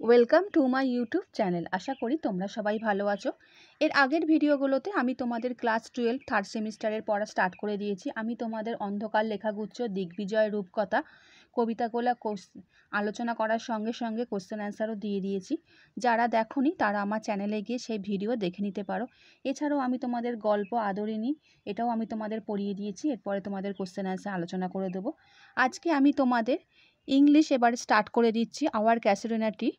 Welcome to my YouTube channel. আশা করি তোমরা সবাই ভালো আছো। এর আগের ভিডিওগুলোতে আমি তোমাদের ক্লাস 12 থার্ড সেমিস্টারের পড়া স্টার্ট করে দিয়েছি। আমি তোমাদের অন্ধকার লেখাগুচ্ছ, দিগ্বিজয়, রূপকথা কবিতাগুলো আলোচনা করার সঙ্গে সঙ্গে কোশ্চেন অ্যান্সারও দিয়ে দিয়েছি। যারা দেখোনি তারা আমার চ্যানেলে গিয়ে সেই ভিডিও দেখে নিতে পারো। এছাড়াও আমি তোমাদের গল্প আদরিণী এটাও আমি তোমাদের পড়িয়ে দিয়েছি। এরপরে তোমাদের কোশ্চেন অ্যান্সার আলোচনা করে দেবো। আজকে আমি তোমাদের ইংলিশ এবার স্টার্ট করে দিচ্ছি। আওয়ার ক্যাসেরিনা টি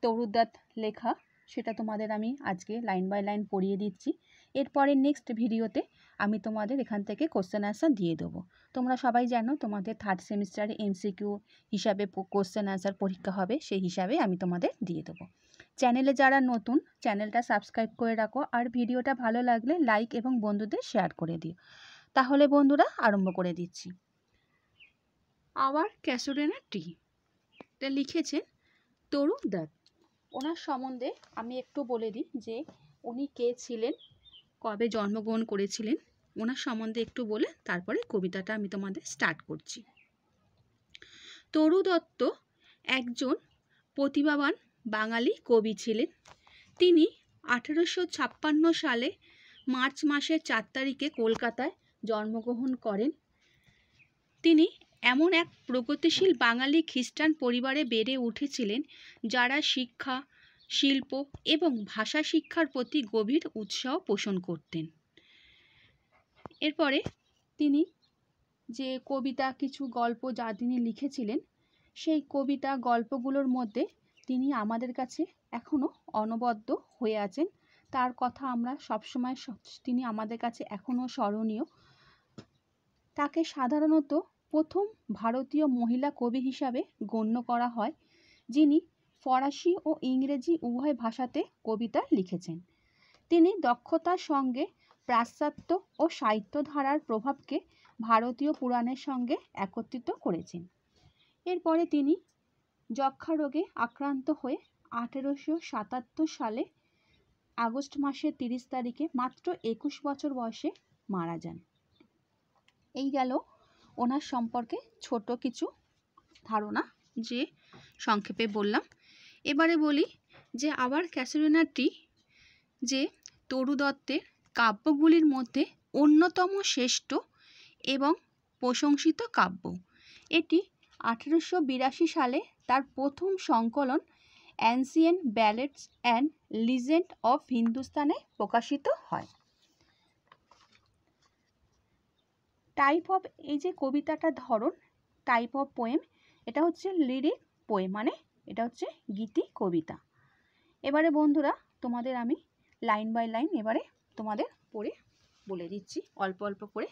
তরুদাত লেখা, সেটা তোমাদের আমি আজকে লাইন বাই লাইন পড়িয়ে দিচ্ছি। এরপরে নেক্সট ভিডিওতে আমি তোমাদের এখান থেকে কোশ্চেন অ্যান্সার দিয়ে দেবো। তোমরা সবাই জানো তোমাদের থার্ড সেমিস্টারে এমসিকিউ হিসাবে কোশ্চেন অ্যান্সার পরীক্ষা হবে, সেই হিসাবে আমি তোমাদের দিয়ে দেবো। চ্যানেলে যারা নতুন, চ্যানেলটা সাবস্ক্রাইব করে রাখো, আর ভিডিওটা ভালো লাগলে লাইক এবং বন্ধুদের শেয়ার করে দিও। তাহলে বন্ধুরা আরম্ভ করে দিচ্ছি। আওয়ার ক্যাসেরিনা টি, এটা লিখেছেন তরুদাত। ওনার সম্বন্ধে আমি একটু বলে দিই যে উনি কে ছিলেন, কবে জন্মগ্রহণ করেছিলেন, ওনার সম্বন্ধে একটু বলে তারপরে কবিতাটা আমি তোমাদের স্টার্ট করছি। তরু দত্ত একজন প্রতিভাবান বাঙালি কবি ছিলেন। তিনি 1856 সালে মার্চ মাসের 4 তারিখে কলকাতায় জন্মগ্রহণ করেন। তিনি এমন এক প্রগতিশীল বাঙালি খ্রিস্টান পরিবারে বেড়ে উঠেছিলেন যারা শিক্ষা, শিল্প এবং ভাষা শিক্ষার প্রতি গভীর উৎসাহ পোষণ করতেন। এরপরে তিনি যে কবিতা, কিছু গল্প যা তিনি লিখেছিলেন, সেই কবিতা গল্পগুলোর মধ্যে তিনি আমাদের কাছে এখনও অনবদ্য হয়ে আছেন। তার কথা আমরা সবসময়, তিনি আমাদের কাছে এখনও স্মরণীয়। তাকে সাধারণত প্রথম ভারতীয় মহিলা কবি হিসাবে গণ্য করা হয়, যিনি ফরাসি ও ইংরেজি উভয় ভাষাতে কবিতা লিখেছেন। তিনি দক্ষতার সঙ্গে পাশ্চাত্য ও সাহিত্যধারার প্রভাবকে ভারতীয় পুরাণের সঙ্গে একত্রিত করেছেন। এরপরে তিনি যক্ষা রোগে আক্রান্ত হয়ে 1877 সালে আগস্ট মাসের 30 তারিখে মাত্র 21 বছর বয়সে মারা যান। এই গেল ওনার সম্পর্কে ছোট কিছু ধারণা, যে সংক্ষেপে বললাম। এবারে বলি যে আওয়ার ক্যাসেরিনা টি যে তরু দত্তের কাব্যগুলির মধ্যে অন্যতম শ্রেষ্ঠ এবং প্রশংসিত কাব্য। এটি 1882 সালে তার প্রথম সংকলন অ্যান্সিয়েন্ট ব্যালেডস অ্যান্ড লিজেন্ড অফ হিন্দুস্তানে প্রকাশিত হয়। টাইপ অফ, এই যে কবিতাটার ধরন, টাইপ অফ পোয়েম, এটা হচ্ছে লিরিক পোয়েম, মানে এটা হচ্ছে গীতি কবিতা। এবারে বন্ধুরা তোমাদের আমি লাইন বাই লাইন এবারে তোমাদের পড়ে বলে দিচ্ছি অল্প অল্প করে।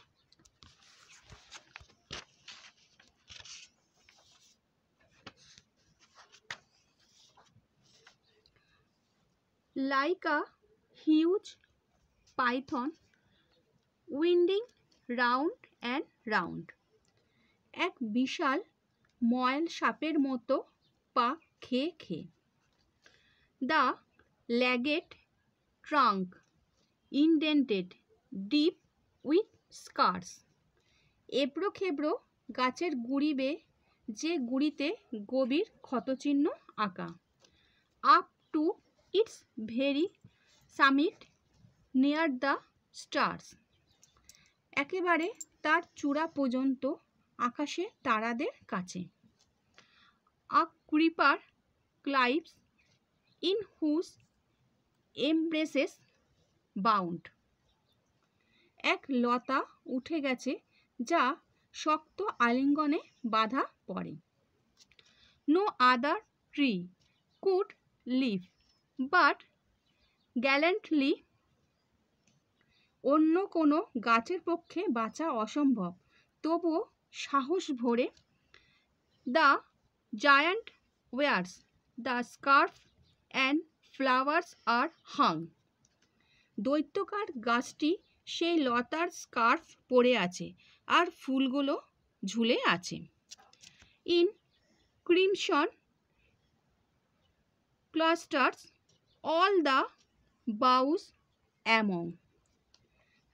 Like a huge python winding round and round, এক বিশাল ময়াল সাপের মতো পা খেয়ে খেয়ে। The rugged trunk indented deep with scars, এবড়ো খেবড়ো গাছের গুঁড়ি বেয়ে যে গুঁড়িতে গভীর ক্ষতচিহ্ন আঁকা। Up to its very summit near the stars, একেবারে তার চূড়া পর্যন্ত আকাশে তারাদের কাছে। A creeper climbs in whose embraces bound, এক লতা উঠে গেছে যা শক্ত আলিঙ্গনে বাঁধা পড়ে। No other tree could live but gallantly, অন্য কোনো গাছের পক্ষে বাঁচা অসম্ভব, তবুও সাহস ভরে। The giant wears the scarf and flowers are hung, দৈত্যকার গাছটি সেই লতার স্কার্ফ পরে আছে আর ফুলগুলো ঝুলে আছে। In crimson clusters all the boughs among,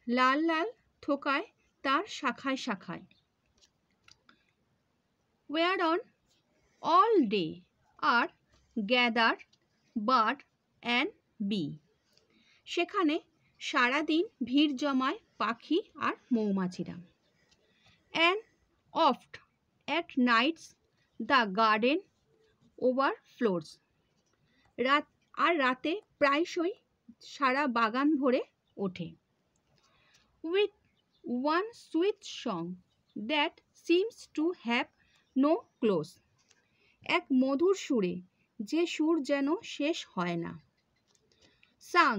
লাল লাল থোকায় তার শাখায় শাখায়। Whereon all day are gather bird and bee. সেখানে সারাদিন ভিড় জমায় পাখি আর মৌমাছিরা। And oft at nights the garden overflows. রাতে প্রায়শই সারা বাগান ভরে ওঠে। With one sweet song that seems to have no close. এক মধুর সুরে, যে সুর যেন শেষ হয় না। Sung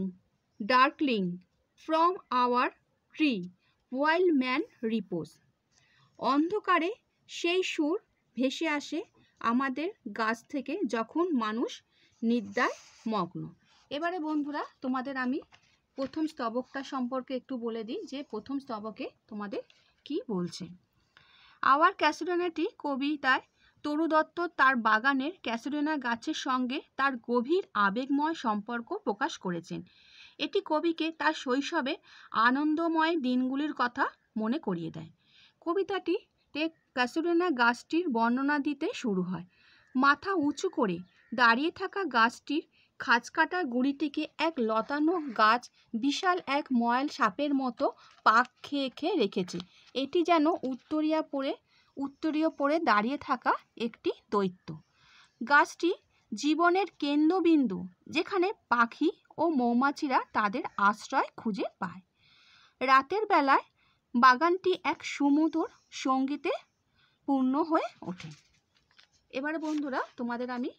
darkling from our tree while man repose. অন্ধকারে সেই সুর ভেসে আসে আমাদের গাছ থেকে যখন মানুষ নিদ্রায় মগ্ন। এবারে বন্ধুরা তোমাদের আমি প্রথম স্তবকটা সম্পর্কে একটু বলে দিই যে প্রথম স্তবকে তোমাদের কি বলছে। আওয়ার ক্যাসিডোনাটি কবিতায় তরু দত্ত তার বাগানের ক্যাসিডোনা গাছের সঙ্গে তার গভীর আবেগময় সম্পর্ক প্রকাশ করেছেন। এটি কবিকে তার শৈশবে আনন্দময় দিনগুলির কথা মনে করিয়ে দেয়। কবিতাটি ক্যাসিডোনা গাছটির বর্ণনা দিতে শুরু হয়। মাথা উঁচু করে দাঁড়িয়ে থাকা গাছটির খাঁজকাটা গুঁড়িটিকে এক লতানো গাছ বিশাল এক ময়াল সাপের মতো পাক খেয়ে খেয়ে রেখেছে। এটি যেন উত্তরীয় পরে দাঁড়িয়ে থাকা একটি দৈত্য। গাছটি জীবনের কেন্দ্রবিন্দু, যেখানে পাখি ও মৌমাছিরা তাদের আশ্রয় খুঁজে পায়। রাতের বেলায় বাগানটি এক সুমধুর সঙ্গীতে পূর্ণ হয়ে ওঠে। এবারে বন্ধুরা তোমাদের আমি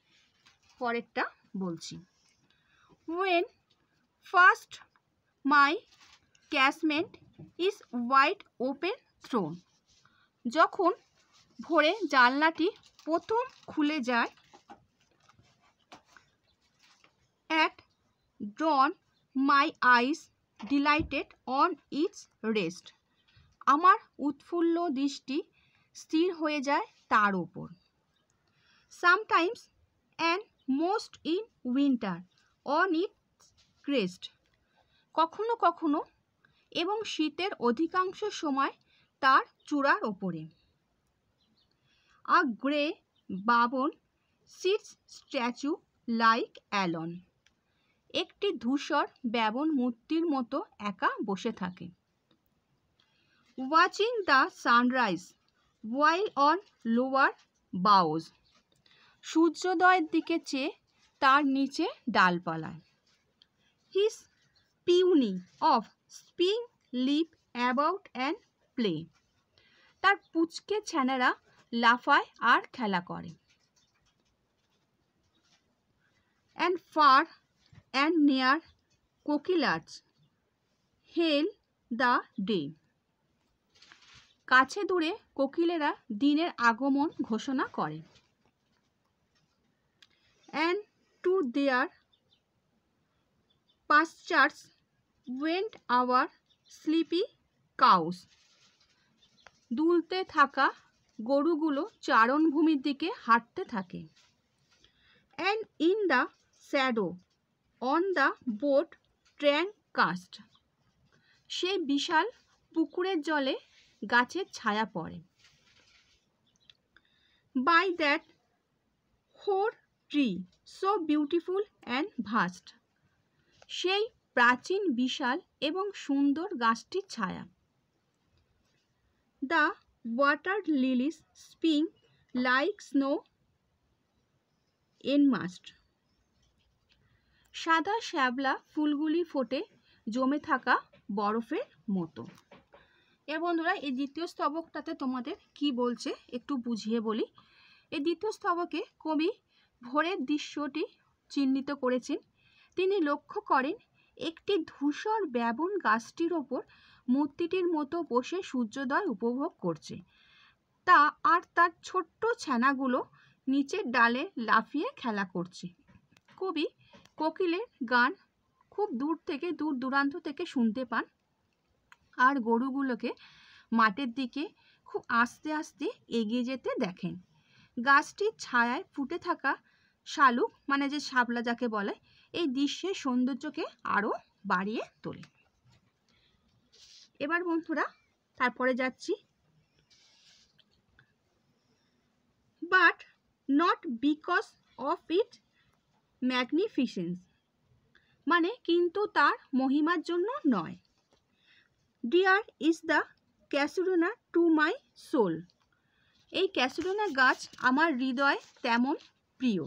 পরেরটা বলছি। When first my casement is wide open thrown। যখন ভোরে জানলাটি প্রথম খুলে যায়। At dawn my eyes delighted on its rest। আমার উৎফুল্ল দৃষ্টি স্থির হয়ে যায় তার ওপর। Sometimes and most in winter on its crest। কখনো কখনো এবং শীতের অধিকাংশ সময় তার চূড়ার ওপরে। A grey baboon sits statue like alone। একটি ধূসর ব্যাবন মূর্তির মতো একা বসে থাকে। Watching the sunrise while on lower boughs। সূর্যোদয়ের দিকে চেয়ে তার নিচে ডালপালায়। His puny of spring leap about and play। তার পুচকে ছানারা লাফায় আর খেলা করে। And far and near কোকিলার্স hail the day। কাছে দূরে কোকিলেরা দিনের আগমন ঘোষণা করে। And to their pastures went our sleepy cows। দুলতে থাকা গরুগুলো চারণভূমির দিকে হাঁটতে থাকে। And in the shadow on the boat drank cast। সেই বিশাল পুকুরের জলে গাছের ছায়া পড়ে। By that hoar tree so beautiful and vast। সেই প্রাচীন বিশাল এবং সুন্দর গাছটির ছায়া। The water lilies spin like snow enmast। সাদা শ্যাবলা ফুলগুলি ফোটে জমে থাকা বরফের মতো। এ বন্ধুরা এই দ্বিতীয় স্তবকটাতে তোমাদের কি বলছে একটু বুঝিয়ে বলি। এই দ্বিতীয় স্তবকে কবি ভোরের দৃশ্যটি চিহ্নিত করেছেন। তিনি লক্ষ্য করেন একটি ধূসর ব্যাবন গাছটির ওপর মূর্তিটির মতো বসে সূর্যোদয় উপভোগ করছে। তার ছোট্ট ছানাগুলো নিচের ডালে লাফিয়ে খেলা করছে। কবি কোকিলের গান খুব দূর দূরান্ত থেকে শুনতে পান আর গরুগুলোকে মাঠের দিকে খুব আস্তে আস্তে এগিয়ে যেতে দেখেন। গাছটির ছায়ায় ফুটে থাকা শালুক মানে যে শাপলা যাকে বলে এই দৃশ্যের সৌন্দর্যকে আরও বাড়িয়ে তোলে। এবার বন্ধুরা তারপরে যাচ্ছি। But not because of its ম্যাগনিফিসেন্স মানে কিন্তু তার মহিমার জন্য নয়। Dear is the casuarina to my soul, এই ক্যাসুডোনা গাছ আমার হৃদয় তেমন প্রিয়।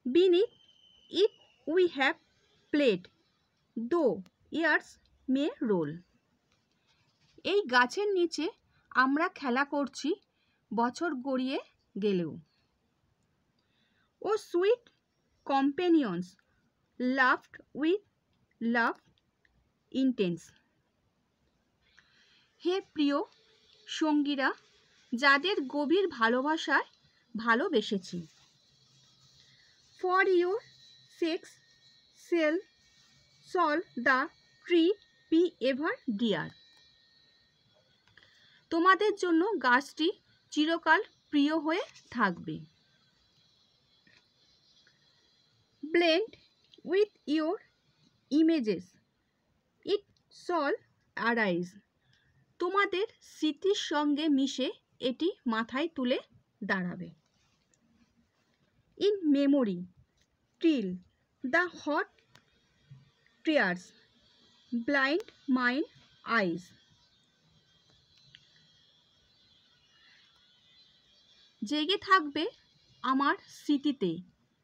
Beneath it we have played though years may roll, এই গাছের নিচে আমরা খেলা করছি বছর গড়িয়ে গেলেও। O sweet companions loved with love intense, হে প্রিয় সঙ্গীরা যাদের গভীর ভালোবাসায় ভালোবেসেছি। For your sakes shall the tree be ever dear, তোমাদের জন্য গাছটি চিরকাল প্রিয় হয়ে থাকবে। Blend with your images it shall arise, তোমাদের স্মৃতির সঙ্গে মিশে এটি মাথায় তুলে দাঁড়াবে। In memory till the hot tears blind mine eyes, জেগে থাকবে আমার স্মৃতিতে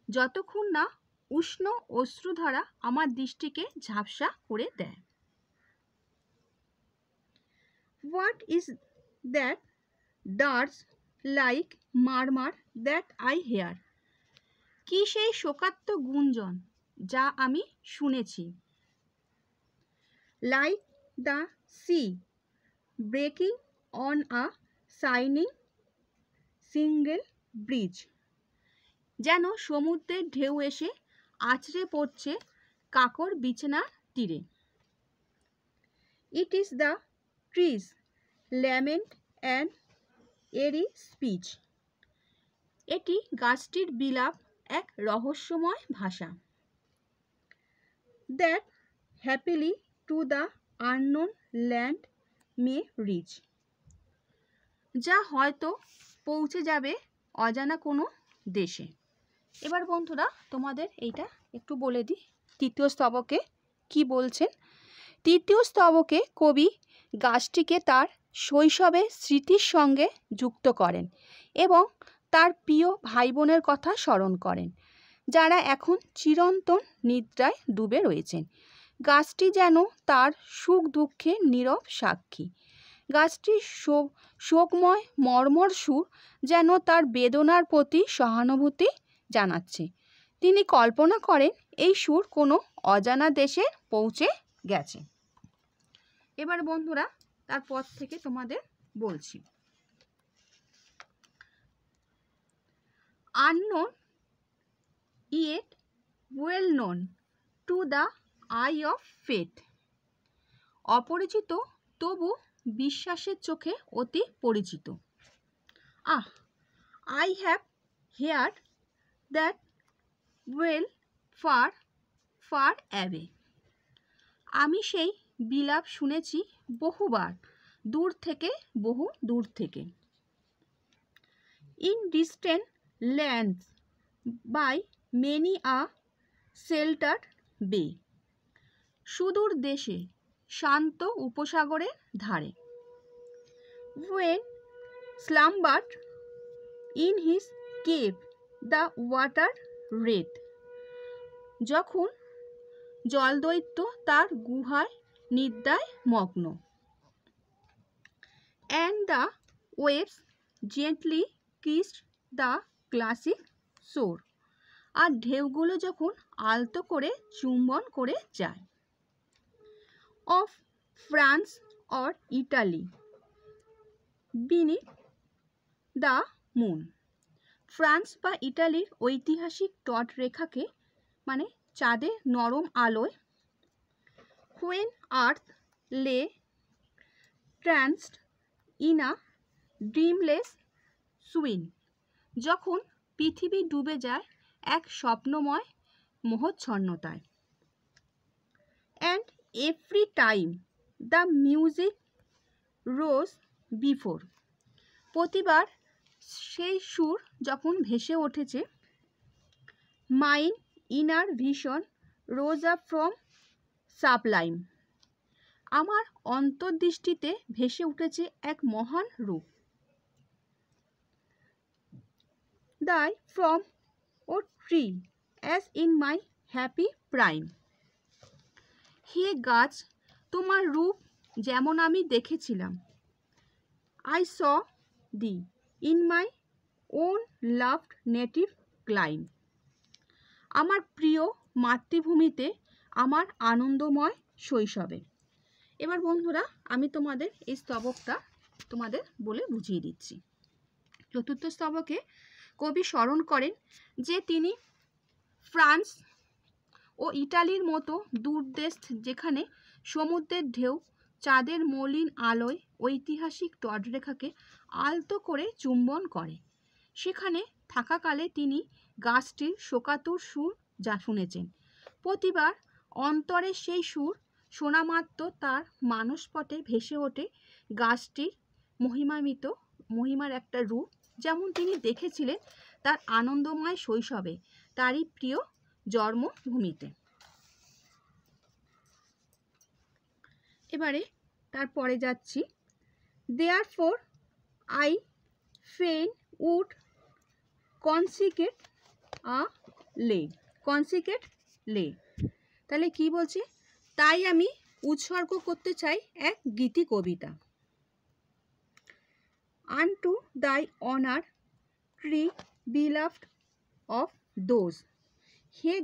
যতক্ষণ না উষ্ণ অশ্রুধারা আমার দৃষ্টিকে ঝাপসা করে দেয়। What is that dirge like murmur that I hear, কি সেই শোকাত্ম গুঞ্জন যা আমি শুনেছি। Like the sea breaking on a shining shingle beach, যেন সমুদ্রের ঢেউ এসে আছড়ে পড়ছে কাকর বিছানার তীরে। It is the tree's lament and eerie speech, এটি গাছটির বিলাপ এক রহস্যময় ভাষা। That haply to the unknown land may reach, যা হয়তো পৌঁছে যাবে অজানা কোনো দেশে। এবার বন্ধুরা তোমাদের এইটা একটু বলে দিই তৃতীয় স্তবকে কি বলছেন। তৃতীয় স্তবকে কবি গাছটিকে তার শৈশবের স্মৃতির সঙ্গে যুক্ত করেন এবং তার প্রিয় ভাই বোনের কথা স্মরণ করেন যারা এখন চিরন্তন নিদ্রায় ডুবে রয়েছেন। গাছটি যেন তার সুখ দুঃখের নীরব সাক্ষী, গাছটির শোকময় মর্মর সুর যেন তার বেদনার প্রতি সহানুভূতি জানাচ্ছে। তিনি কল্পনা করেন এই সুর কোনো অজানা দেশে পৌঁছে গেছে। এবার বন্ধুরা তারপর থেকে তোমাদের বলছি। unknown yet well known to the eye of faith, অপরিচিত তবু বিশ্বাসের চোখে অতি পরিচিত। I have heard that well far far away, আমি সেই বিলাপ শুনেছি বহুবার দূর থেকে বহু দূর থেকে। In distant lands by many a sheltered bay, সুদূর দেশে শান্ত উপসাগরের ধারে। When slumbered in his cave the water wraith, যখন জলদৈত্য তার গুহায় নিদ্রায় মগ্ন। And the waves gently kissed the glassy shore, আর ঢেউগুলো যখন আলতো করে চুম্বন করে যায়। Of France or Italy beneath the moon, France বা ইটালির ঐতিহাসিক তটরেখাকে মানে চাঁদের নরম আলোয়। When earth lay tranced in a dreamless swoon, যখন পৃথিবী ডুবে যায় এক স্বপ্নময় মোহচ্ছন্নতায়। And every time the music rose before, প্রতিবার সেই সুর যখন ভেসে উঠেছে mine inner vision rose up from sublime. আমার অন্তর্দৃষ্টিতে ভেসে উঠেছে এক মহান রূপ। Thy form O tree as in my happy prime. হে গাছ, তোমার রূপ যেমন আমি দেখেছিলাম। I saw thee in my own loved native clime. আমার প্রিয় মাতৃভূমিতে আমার আনন্দময় শৈশবে। এবার বন্ধুরা আমি তোমাদের এই স্তবকটা তোমাদের বলে বুঝিয়ে দিচ্ছি। চতুর্থ স্তবকে কবি স্মরণ করেন যে তিনি ফ্রান্স ও ইটালির মতো দূরদেশ যেখানে সমুদ্রের ঢেউ চাঁদের মলিন আলোয় ঐতিহাসিক তটরেখাকে আলতো করে চুম্বন করে, সেখানে থাকাকালে তিনি গাছটির শোকাতুর সুর যা শুনেছেন। প্রতিবার অন্তরে সেই সুর শোনামাত্র তার মানসপটে ভেসে ওঠে গাছটির মহিমার একটা রূপ, যেমন তিনি দেখেছিলেন তার আনন্দময় শৈশবে তারই প্রিয় জন্মভূমিতে। এবারে তারপরে যাচ্ছি। দেয়ারফর আই ফেইন উড কনসিকেট লে। তাহলে কি বলছে? তাই আমি উৎসর্গ করতে চাই এক গীতি কবিতা। Unto thy honour tree beloved of those. হে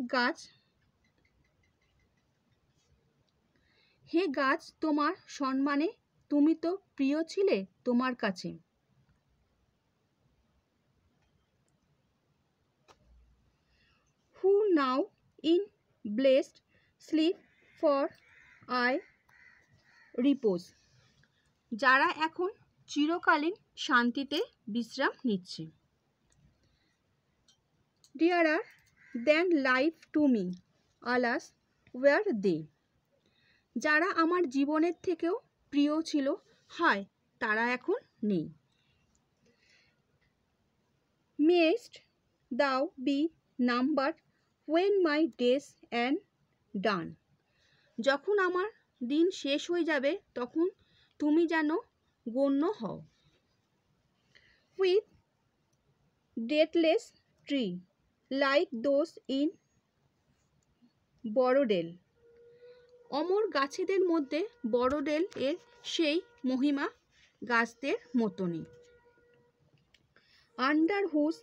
গাছ, তোমার সম্মানে, তুমি তো প্রিয় ছিলে তোমার কাছে। Who now in blessed sleep for aye repose. যারা এখন চিরকালীন শান্তিতে বিশ্রাম নিচ্ছে। Dearer than life to me, alas were they. যারা আমার জীবনের থেকেও প্রিয় ছিল, হায় তারা এখন নেই। Mayst thou be number when my days and done. যখন আমার দিন শেষ হয়ে যাবে তখন তুমি যেন গণ্য হও। With deathless tree like those in Borrowdale. অমর গাছেদের মধ্যে বড়ডেল এর সেই মহিমা গাছদের মতনই। Under whose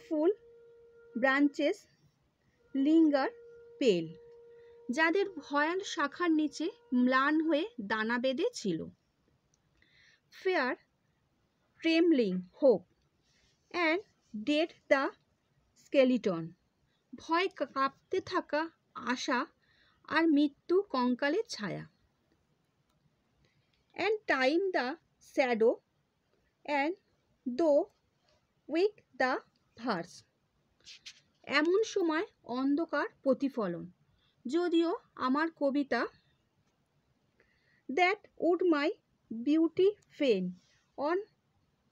awful branches linger pale. যাদের ভয়াল শাখার নিচে ম্লান হয়ে দানা বেঁধে ছিল। Fear trembling hope and death the skeleton. ভয় কাঁপতে থাকা আশা আর মৃত্যু কঙ্কালের ছায়া। And time the shadow and though weak the verse. এমন সময় অন্ধকার প্রতিফলন, যদিও আমার কবিতা। That would my beauty fain oh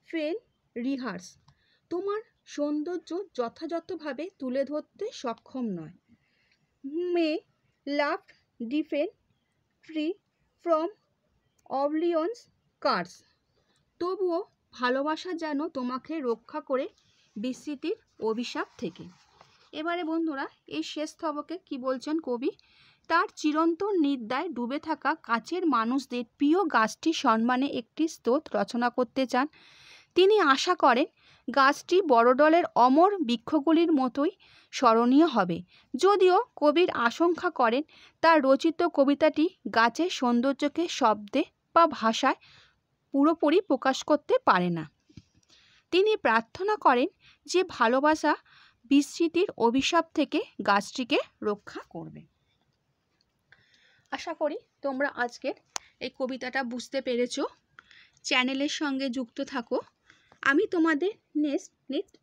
fain rehearse. তোমার সৌন্দর্য যথাযথভাবে তুলে ধরতে সক্ষম নয়। May love defend tree from oblivion's curse. তবুও ভালোবাসা যেন তোমাকে রক্ষা করে বিস্মৃতির অভিশাপ থেকে। এবারে বন্ধুরা এই শেষ স্তবকে কি বলছেন কবি? তার চিরন্তন নিদ্রায় ডুবে থাকা কাছের মানুষদের প্রিয় গাছটি সম্মানে একটি স্তোত্র রচনা করতে চান। তিনি আশা করেন গাছটি বড়ডলের অমর বৃক্ষগুলির মতোই স্মরণীয় হবে, যদিও কবির আশঙ্কা করেন তার রচিত কবিতাটি গাছের সৌন্দর্যকে শব্দে বা ভাষায় পুরোপুরি প্রকাশ করতে পারে না। তিনি প্রার্থনা করেন যে ভালোবাসা বিস্মৃতির অভিশাপ থেকে গাছটিকে রক্ষা করবে। আশা করি তোমরা আজকের এই কবিতাটা বুঝতে পেরেছো। চ্যানেলের সঙ্গে যুক্ত থাকো। আমি তোমাদের নেক্সট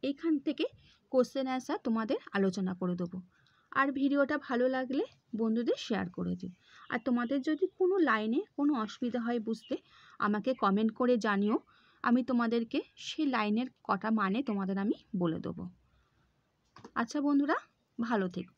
এইখান থেকে কোশ্চেন অ্যান্সার তোমাদের আলোচনা করে দেবো। আর ভিডিওটা ভালো লাগলে বন্ধুদের শেয়ার করে দিও। আর তোমাদের যদি কোনো লাইনে কোনো অসুবিধা হয় বুঝতে, আমাকে কমেন্ট করে জানিও। আমি তোমাদেরকে সেই লাইনের কটা মানে তোমাদের আমি বলে দেবো। আচ্ছা বন্ধুরা, ভালো থেকো।